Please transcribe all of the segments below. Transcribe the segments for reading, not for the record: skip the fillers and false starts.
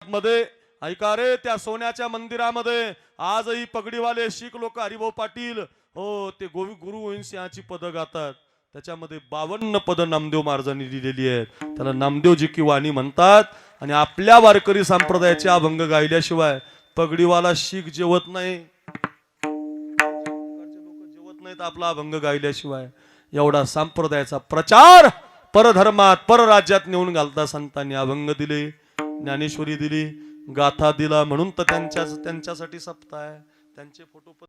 आतमध्ये ऐका रे, त्या सोन्याच्या मंदिरामध्ये आजही पगडीवाले शीख लोक हरिभाऊ पाटील हो ते गुरु गोविंद सिंहाची पद गातात. त्याच्यामध्ये 52 पद नामदेव महाराजांनी दिलेली आहेत. त्याला नामदेवजी की वाणी म्हणतात. आणि आपल्या वारकरी संप्रदायाचे अभंग गायल्याशिवाय पगडीवाला शीख जेवत नाही, लोक जेवत नाहीत आपला अभंग गायल्याशिवाय. एवढा संप्रदायाचा प्रचार परधर्मात परराज्यात नेऊन घालता संतांनी अभंग दिले, ज्ञानेश्वरी दिली, गाथा दिला. म्हणून तर त्यांच्यासाठी सप्ताह आहे, त्यांचे फोटो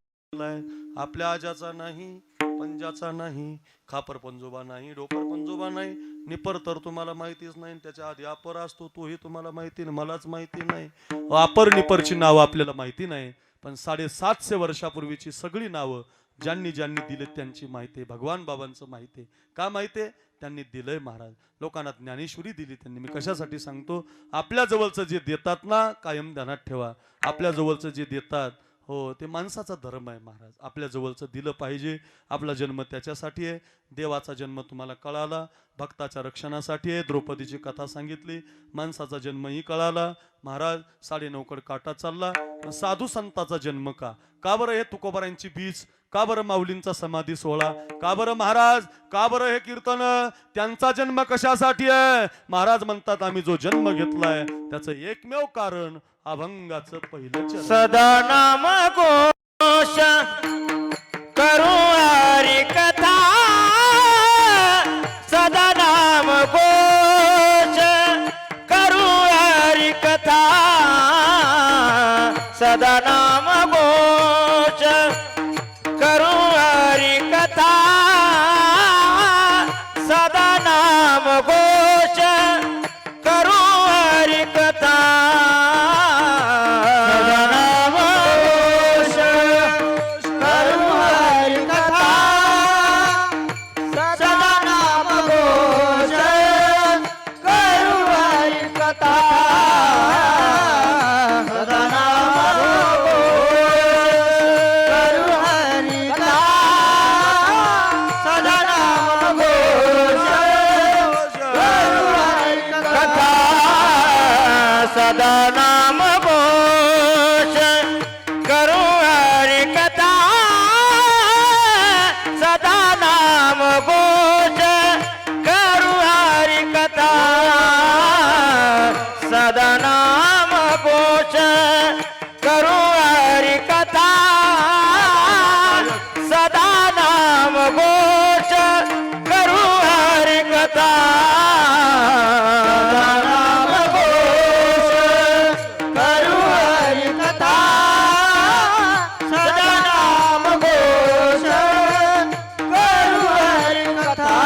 आपल्या आजाचा नाही, पंजाचा नाही, खापर पंजोबा नाही, डोकर पंजोबा नाही, निपर तर तुम्हाला माहितीच नाही. त्याच्या आधी अपर असतो तोही तुम्हाला माहिती नाही, मलाच माहिती नाही. अपर निपरची नावं आपल्याला माहिती नाही, पण 750 वर्षापूर्वीची सगळी नावं ज्यांनी ज्यांनी दिले त्यांची माहिती आहे. भगवान बाबांचं माहिती आहे. का माहिती आहे? त्यांनी दिलंय महाराज. लोकांना ज्ञानेश्वरी दिली त्यांनी. मी कशासाठी सांगतो, आपल्या जवळचं जे देतात ना, कायम ध्यानात ठेवा. आपल्या जवळचं जे देतात हो ते माणसाचा धर्म आहे महाराज. आपल्या जवळचं दिलं पाहिजे. आपला जन्म त्याच्यासाठी आहे. देवाचा जन्म तुम्हाला कळाला, भक्ताच्या रक्षणासाठी आहे. द्रौपदीची कथा सांगितली, माणसाचा जन्मही कळाला. महाराज 9:30 काटा चालला. साधू संताचा जन्म का बरं हे तुकोबारांची बीज, का बरं माऊलींचा समाधी सोहळा, का बरं महाराज, का बरं हे कीर्तन, त्यांचा जन्म कशासाठी आहे? महाराज म्हणतात आम्ही जो जन्म घेतलाय त्याचं एकमेव कारण अभंगाचं पहिलं चरण. सदा नाम घोष करू हरी कथा, सदा नाम घोष करू हरी कथा, सदा नाम घोष करू हरी कथा, सदा नाम घोष करू हरी कथा, सदा नाम घोष करू हरी कथा, सदा नाम घोष करू हरी कथा, सदा नाम सदा नाम घोष करू हरी कथा, सदा नाम घोष करू हरी कथा, सदा नाम घोष करू हरी कथा, सदा नाम घोष करू हरी कथा,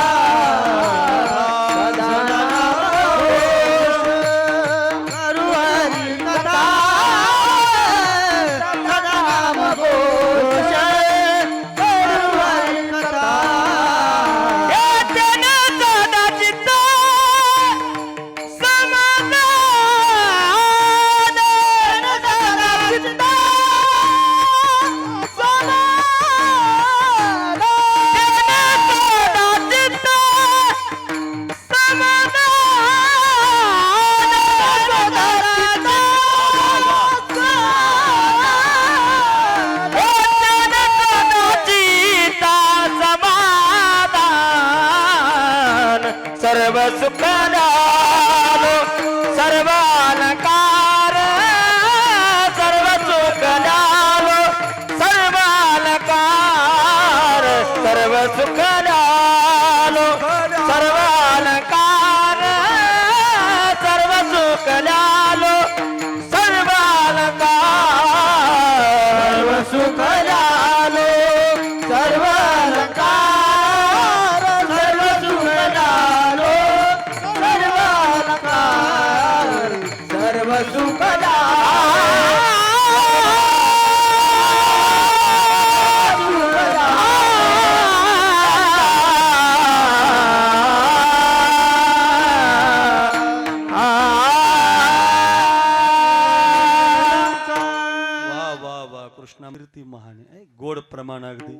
सर्व सुख लालो सर्वालंकार, सर्व सुख लालो सर्वालंकार, सर्व सुख लालो सर्वालंकार, सर्व सुख लालो सर्वालंकार, सर्व सुख लालो सर्वालंकार, सर्व सुख लालो सर्व सुख कृष्णामृती महाने गोड प्रमाण अगदी.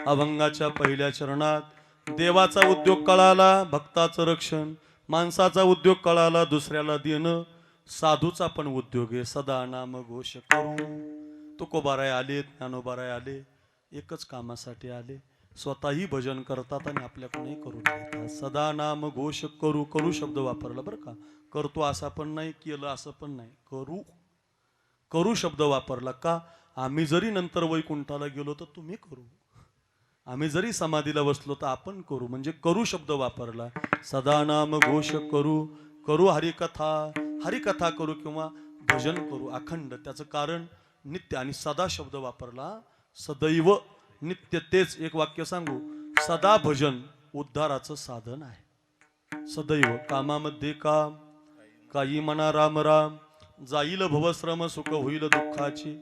अभंगाच्या पहिल्या चरणात देवाचा उद्योग कळाला, भक्ताचं रक्षण, माणसाचा उद्योग कळाला, दुसऱ्याला देणं, साधूचा पण उद्योग आहे, सदा नाम घोष करू. तुकोबाराय आले, ज्ञानोबाराय आले, एकच कामासाठी आले, स्वतःही भजन करतात आणि आपल्याकडूनही करून घेतात. सदा नाम घोष करू. करू शब्द वापरला बरं का, करतो असं पण नाही, केलं असं पण नाही, करू. करू शब्द वापरला का, आम्ही जरी नंतर वैकुंठाला गेलो तर तुम्ही करू, आम्ही जरी समाधीला बसलो तर आपण करू, म्हणजे करू शब्द वापरला. सदा नाम घोष करू. करू हरिकथा, हरिकथा करू किंवा भजन करू अखंड. त्याचं कारण नित्य, आणि सदा शब्द वापरला, सदैव नित्य. तेच एक वाक्य सांगू, सदा भजन उद्धाराचं साधन आहे. सदैव कामामध्ये काम, काही म्हणा राम राम, जाईल भवश्रम सुख होईल दुःखाची.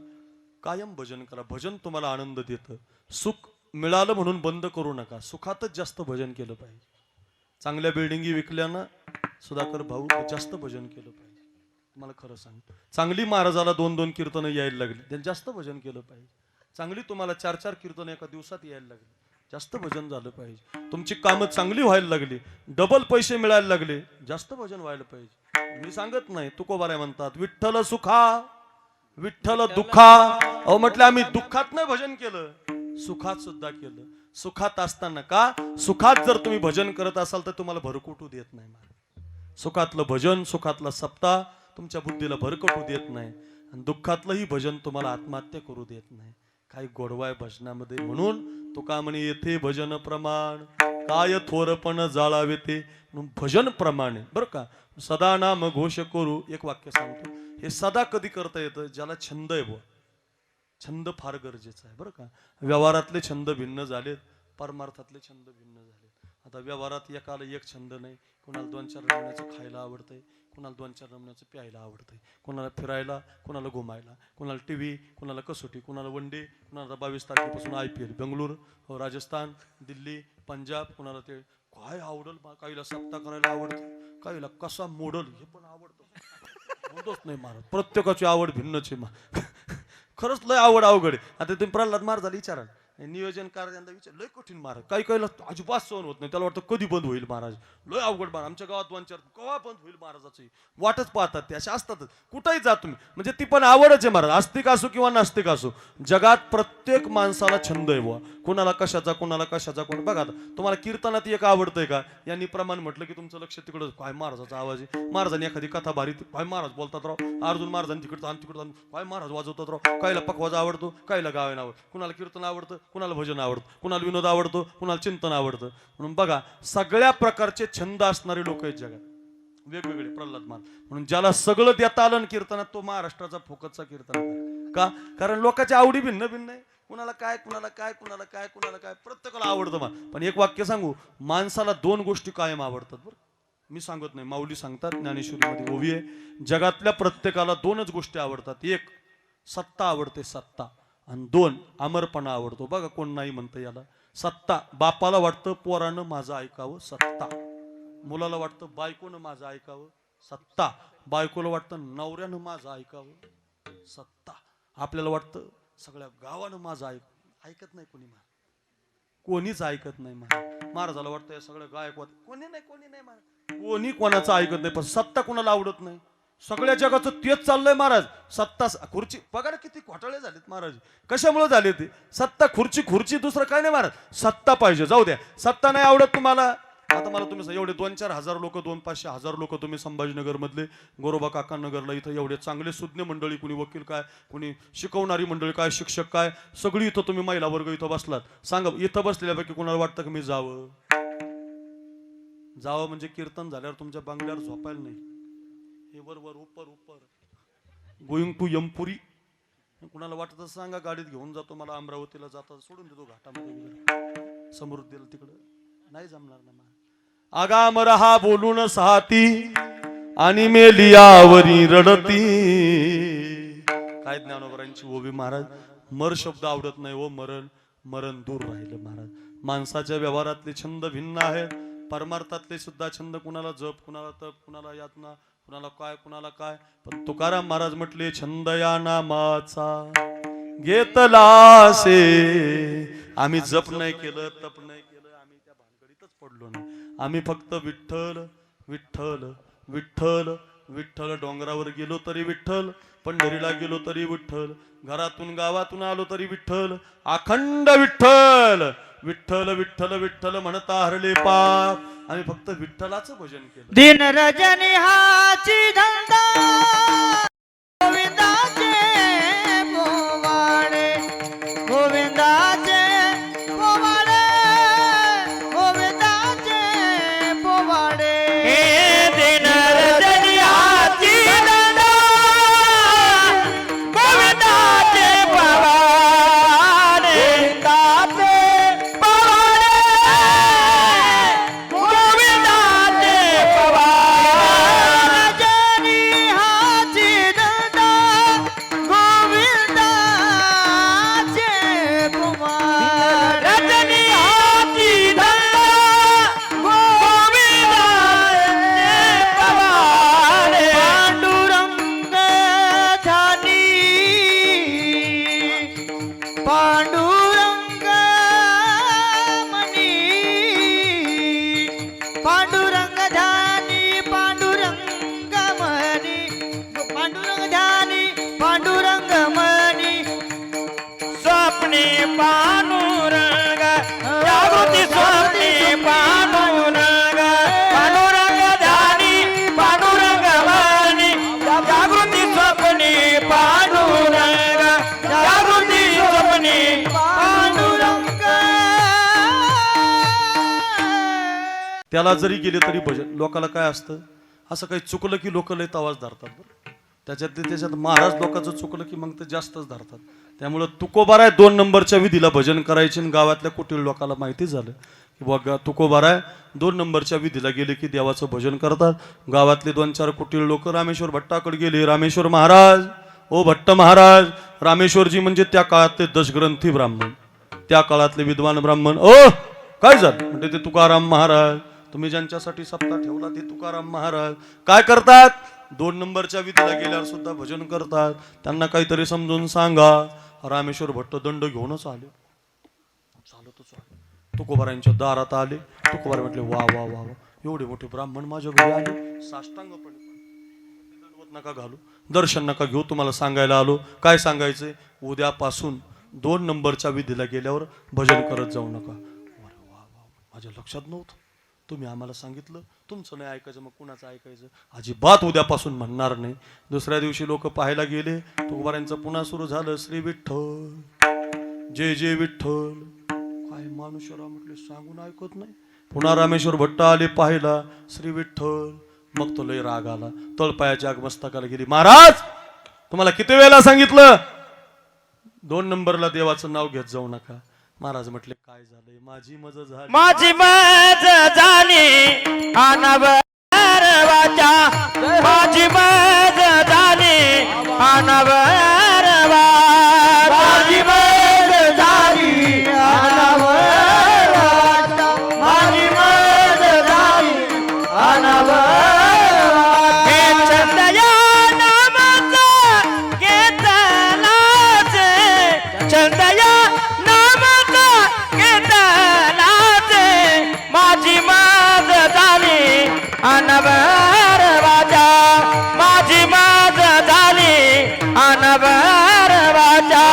कायम भजन करा, भजन तुम्हाला आनंद देतं. सुख मिळालं म्हणून बंद करू नका, सुखातच जास्त भजन केलं पाहिजे. चांगल्या बिल्डिंगी विकल्या ना सुधाकर भाऊ, जास्त भजन केलं पाहिजे. तुम्हाला खरं सांगतो, चांगली महाराजाला 2-2 कीर्तनं यायला लागली, त्यांनी जास्त भजन केलं पाहिजे. चांगली तुम्हाला 4-4 कीर्तन एका दिवसात यायला लागली, जास्त भजन झालं पाहिजे. तुमची कामं चांगली व्हायला लागली, डबल पैसे मिळायला लागले, जास्त भजन व्हायला पाहिजे. मी सांगत नाही, तुकोबाराय म्हणतात विठ्ठल सुखा विठ्ठल दुःखा. अहो म्हटलं आम्ही दुःखात नाही भजन केलं, सुखात सुद्धा केलं. सुखात असताना का, सुखात जर तुम्ही भजन करत असाल तर तुम्हाला भरकटू देत नाही. सुखातलं भजन, सुखातला सप्ताह तुमच्या बुद्धीला भरकटू देत नाही, आणि दुःखातलंही भजन तुम्हाला आत्महत्या करू देत नाही. काही गोडवाय भजनामध्ये, म्हणून तुका म्हणे येथे भजन प्रमाण, काय थोरपण जाळावे ते, म्हणून भजन प्रमाणे बरं का. सदा नाम घोष करू. एक वाक्य सांगतो, हे सदा कधी करता येतं, ज्याला छंद आहे बुवा. छंद फार गरजेचा आहे बरं का. व्यवहारातले छंद भिन्न झालेत, परमार्थातले छंद भिन्न झालेत. आता व्यवहारात एकाला एक छंद नाही, कोणाला 2-4 रमण्याचं खायला आवडतंय, कोणाला 2-4 रमण्याचं प्यायला आवडतंय, कोणाला फिरायला, कोणाला घुमायला, कोणाला टीव्ही, कोणाला कसोटी, कोणाला वनडे, कोणाला 22 तारखेपासून IPL, बेंगळूर, राजस्थान, दिल्ली, पंजाब, कोणाला ते काय आवडल, काहीला सप्ताह करायला आवडतं, काहीला कसा मोडल हे पण आवडतं. म्हणतोच नाही महाराज, प्रत्येकाची आवड भिन्नच आहे. खरंच लय आवड अवघड आहे. आता तुम्ही प्रल्हाद महाराजाला विचारा, नियोजन कार्याला विचार, लय कठीण महाराज, काही काहीला अजिबात सहन होत नाही, त्याला वाटतं कधी बंद होईल महाराज, लय अवघड महाराज. आमच्या गावात 2-4 केव्हा बंद होईल महाराजाची वाटच पाहतात, ते अशा असतातच. कुठेही जा तुम्ही, म्हणजे ती पण आवडच आहे महाराज, आस्तिक असो किंवा नास्तिक असो. जगात प्रत्येक माणसाला छंद आहे बुवा, कुणाला कशाचा, कुणाला कशाचा. कोण बघा, तुम्हाला कीर्तनात एक आवडतंय का, यांनी प्रमाण म्हटलं की तुमचं लक्ष तिकडं, काय महाराजाचा आवाज आहे, महाराजांनी एखादी कथा भारी, काय महाराज बोलतात राव, अर्जुन महाराजांनी तिकडं आणि तिकडं, काय महाराज वाजवतात राव. काहीला पखवाज आवडतो, काहीला गायन आवडतं, कुणाला कीर्तन आवडतं, कुणाला भजन आवडतं, कुणाला विनोद आवडतो, कुणाला चिंतन आवडतं. म्हणून बघा, सगळ्या प्रकारचे छंद असणारे लोक आहेत जगात, वेगवेगळे. प्रल्हाद महाराज म्हणून ज्याला सगळं देता आलं कीर्तनात, तो महाराष्ट्राचा फोकतचा कीर्तन का, कारण लोकांच्या आवडी भिन्न भिन्न आहे. कुणाला काय, कुणाला काय, कुणाला काय, कुणाला काय, प्रत्येकाला आवडतं. पण एक वाक्य सांगू, माणसाला 2 गोष्टी कायम आवडतात बरं. मी सांगत नाही, माऊली सांगतात, ज्ञानेश्वरीमध्ये ओवी आहे, जगातल्या प्रत्येकाला 2च गोष्टी आवडतात. एक सत्ता आवडते, सत्ता, आणि 2 अमरपणा आवडतो. बघा कोण नाही म्हणतं याला. सत्ता, बापाला वाटतं पोरानं माझं ऐकावं, सत्ता. मुलाला वाटतं बायकोनं माझं ऐकावं, सत्ता. बायकोला वाटतं नवऱ्यानं माझं ऐकावं, सत्ता. आपल्याला वाटतं सगळ्या गावानं माझं ऐकत नाही कोणी, कोणीच ऐकत नाही. महाराजाला वाटतं या सगळ्या गायकवाद, कोणी नाही महाराज, कोणी कोणाचं ऐकत नाही. पण सत्ता कोणाला आवडत नाही. सगळ्या जगाचं तेच चाललंय महाराज, सत्ता खुर्ची. बघा किती घोटाळे झालेत महाराज, कशामुळे झाले ते, सत्ता खुर्ची, दुसरं काय नाही महाराज, सत्ता पाहिजे. जाऊ द्या, सत्ता नाही आवडत तुम्हाला. आता मला तुम्ही एवढे 2-4 हजार लोक, 200-500 हजार लोक तुम्ही संभाजीनगर मधले, गोरोबा काका नगरला इथं एवढे चांगले सुज्ञ मंडळी, कुणी वकील काय, कुणी शिकवणारी मंडळी काय, शिक्षक काय, सगळी इथं तुम्ही महिला वर्ग इथं बसलात. सांगा, इथं बसलेल्यापैकी कुणाला वाटतं की मी जावं म्हणजे कीर्तन झाल्यावर तुमच्या बंगल्यावर झोपायला नाही, हे वर उपर गोइंग टू यमपुरी. कुणाला वाटत सांगा, गाडीत घेऊन जातो, मला अमरावतीला जाता सोडून देतो घाटामध्ये, समृद्धीला तिकडं नाही जमणार ना. आगाम रहा बोलून साती, आणि मेलियावरी रडती. काय ज्ञानोबरांची ओवी महाराज. मर शब्द आवडत नाही हो, मरण दूर राहिलं महाराज. माणसाच्या व्यवहारातले छंद भिन्न आहेत, परमार्थातले सुद्धा छंद, कुणाला जप, कुणाला तप, कुणाला यातना, कुणाला काय. पण तुकाराम महाराज म्हटले, छंद या नामाचा घेतलासे. आम्ही जप नाही केलं, तप नाही केलं, आम्ही त्या भानगडीतच पडलो नाही. आम्ही फक्त विठ्ठल विठ्ठल विठ्ठल विठ्ठल डोंगरावर गेलो तरी विठ्ठल, पंढरीला गेलो तरी विठ्ठल, घरातून गावातून आलो तरी विठ्ठल, अखंड विठ्ठल विठ्ठल विठ्ठल विठ्ठल म्हणता हरले पाप. आम्ही फक्त विठ्ठलाचं भजन केलं. दिन रजनी हाची धंदा गोविंदाचे पोवाडे, गोविंदाचे पोवाडे, गोविंदाचे पोवाडे. दिन रजनी हाची धंदा गोविंदाचे पोवाडे, गोविंदाचे पोवाडे, गोविंदाचे पोवाडे. रजनी हाची धंदा गोविंदाचे पोवाडे, रजनी हाची धंदा गोविंदाचे पोवाडे. पांडुरंग ध्यानी, पांडुरंग मनी, पांडुरंग ध्यानी, पांडुरंग ध्यानी, पांडुरंग मनी. स्वप्ने पांडुरंग, जागृती स्वप्ने पांडुरंग, पांडुरंग ध्यानी, पांडुरंग मनी, जागृती स्वप्ने पांडुरंग, जागृती स्वप्ने पांडुरंग. त्याला जरी गेले तरी भजन. लोकाला काय असतं, असं काही चुकलं की लोक लय आवाज धरतात बरं. त्याच्यात महाराज लोकांचं चुकलं की मग ते जास्तच धरतात. त्यामुळं तुकोबाराय 2 नंबरच्या विधीला भजन करायचे. आणि गावातल्या कुटील लोकांना माहिती झालं की बघा तुकोबाराय 2 नंबरच्या विधीला गेले की देवाचं भजन करतात. गावातले 2-4 कुटील लोक रामेश्वर भट्टाकडे गेले. रामेश्वर महाराज, ओ भट्ट महाराज. रामेश्वरजी म्हणजे त्या काळातले दशग्रंथी ब्राह्मण, त्या काळातले विद्वान ब्राह्मण. ओ काय झालं म्हणजे ते तुकाराम महाराज, तुम्ही ज्यांच्यासाठी सप्ताह ठेवला ते तुकाराम महाराज काय करतात, 2 नंबरच्या विधीला गेल्यावर सुद्धा भजन करतात. त्यांना काहीतरी समजून सांगा. रामेश्वर भट्ट दंड घेऊनच आले. चालतच आले, तुकोबारांच्या दारात आले. तुकोबार म्हटले वा वा वा वा, एवढे मोठे ब्राह्मण माझ्या घरी आले. साष्टांगपणे दंडवत नका घालू, दर्शन नका घेऊ, तुम्हाला सांगायला आलो. काय सांगायचंय, उद्यापासून 2 नंबरच्या विधीला गेल्यावर भजन करत जाऊ नका. अरे वा वा, माझ्या लक्षात नव्हतं, तुम्ही आम्हाला सांगितलं. तुमचं नाही ऐकायचं मग कुणाचं ऐकायचं. अजिबात उद्यापासून म्हणणार नाही. दुसऱ्या दिवशी लोक पाहायला गेले. तुकोबारांचं पुन्हा सुरू झालं, श्री विठ्ठल जय जय विठ्ठल. काय मानुषरा म्हटले सांगून ऐकत नाही. पुन्हा रामेश्वर भट्ट आले पाहायला, श्री विठ्ठल. मग तो लय राग आला, तळपायाच्या आग मस्तकाला गेली. महाराज तुम्हाला किती वेळा सांगितलं 2 नंबरला देवाचं नाव घेत जाऊ नका. महाराज म्हटले काय झालंय, माझी मज झाली, माझी मज झाली अनवरवाचा, माझी मज झाली अनवरवा, माझी मज झाली अनवरवाचा, माझी मज झाली अनवरवा. हे चंदया नामाचा घेतलाचे, चंदया नामाचा घेतलाचे, माझी मज झाली अनवरवाचा, माझी मज झाली अनवरवाचा.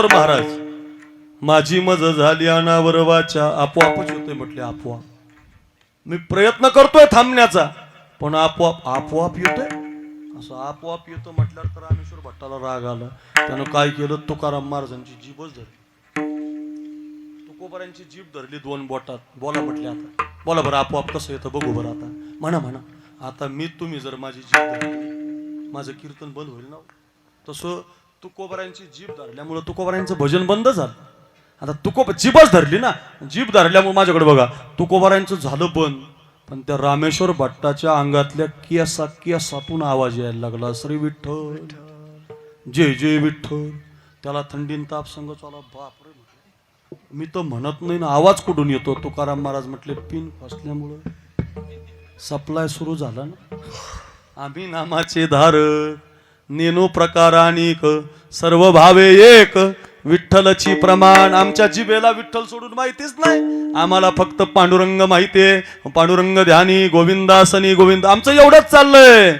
महाराज माझी मज झाली अनावरवाच्या. आपोआपच होतोय म्हटले, आपोआप. मी प्रयत्न करतोय थांबण्याचा पण आपोआप येतोय. असं आपोआप येतो म्हटल्यावर तर रामेश्वर भट्टाला राग आला. त्यानं काय केलं, तुकाराम महाराजांची जीभच धरली. तुकोबारांची जीभ धरली 2 बोटात. बोला म्हटले, आता बोला बरं आपोआप कसं येतं बघू बरं. आता म्हणा आता मी तुम्ही जर माझी जीभ धरली माझं कीर्तन बंद होईल ना. तसं तुकोबारांची जीभ धरल्यामुळं तुकोबारांचं भजन बंद झालं. आता जीभच धरली ना, जीभ धरल्यामुळे माझ्याकडे बघा तुकोबारांचं झालं बंद. पण त्या रामेश्वर भट्टाच्या अंगातल्या केसातून आवाज यायला लागला, श्री विठ्ठल जय जय विठ्ठल. त्याला थंडीन ताप संग चाला बापरे म्हटलं. मी तर म्हणत नाही ना, आवाज कुठून येतो. तुकाराम महाराज म्हटले पिन फसल्यामुळं सप्लाय सुरू झाला ना. आम्ही नामाचे धारक नेनो प्रकार अनेक सर्व भावे एक विठ्ठलची प्रमाण. आमच्या जिभेला विठ्ठल सोडून माहितीच नाही. आम्हाला फक्त पांडुरंग माहितीये. पांडुरंग ध्यानी गोविंदासनी गोविंद. आमचं एवढंच चाललंय.